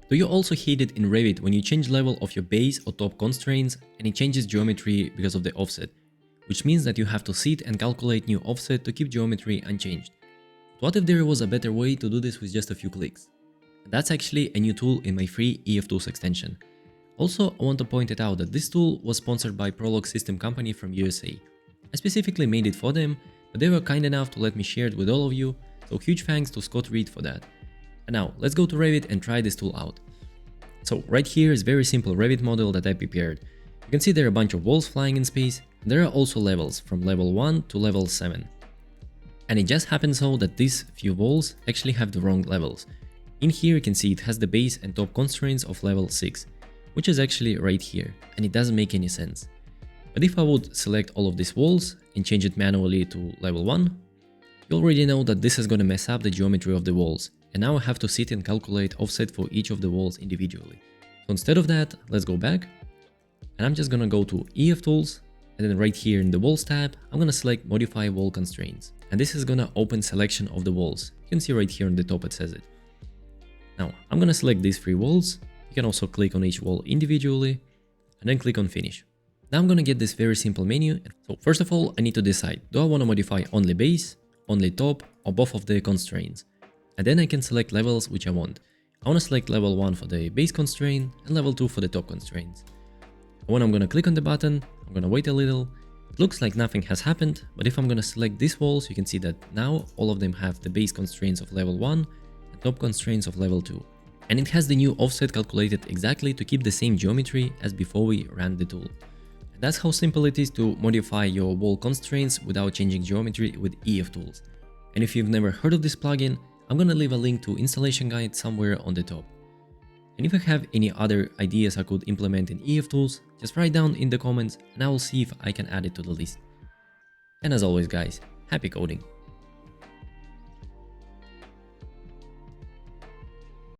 Do you also hate it in Revit when you change level of your base or top constraints and it changes geometry because of the offset, which means that you have to sit and calculate new offset to keep geometry unchanged? What if there was a better way to do this with just a few clicks? That's actually a new tool in my free EF Tools extension. Also, I want to point it out that this tool was sponsored by Prolog System Company from USA. I specifically made it for them, but they were kind enough to let me share it with all of you, so huge thanks to Scott Reed for that. And now, let's go to Revit and try this tool out. So right here is a very simple Revit model that I prepared. You can see there are a bunch of walls flying in space, and there are also levels from level 1 to level 7. And it just happens so that these few walls actually have the wrong levels. In here you can see it has the base and top constraints of level 6, which is actually right here, and it doesn't make any sense. But if I would select all of these walls and change it manually to level 1, you already know that this is going to mess up the geometry of the walls, and now I have to sit and calculate offset for each of the walls individually. So instead of that, let's go back, and I'm just going to go to EF Tools, and then right here in the Walls tab, I'm going to select Modify Wall Constraints, and this is going to open selection of the walls. You can see right here on the top it says it. Now, I'm going to select these 3 walls. You can also click on each wall individually, and then click on Finish. Now I'm going to get this very simple menu. So first of all, I need to decide, do I want to modify only base, only top, or both of the constraints? And then I can select levels which I want. I want to select level 1 for the base constraint and level 2 for the top constraints. When I'm going to click on the button, I'm going to wait a little. It looks like nothing has happened, but if I'm going to select these walls, you can see that now all of them have the base constraints of level 1 and top constraints of level 2. And it has the new offset calculated exactly to keep the same geometry as before we ran the tool. And that's how simple it is to modify your wall constraints without changing geometry with EF Tools. And if you've never heard of this plugin, I'm gonna leave a link to installation guide somewhere on the top. And if you have any other ideas I could implement in EF Tools, just write down in the comments and I will see if I can add it to the list. And as always guys, happy coding!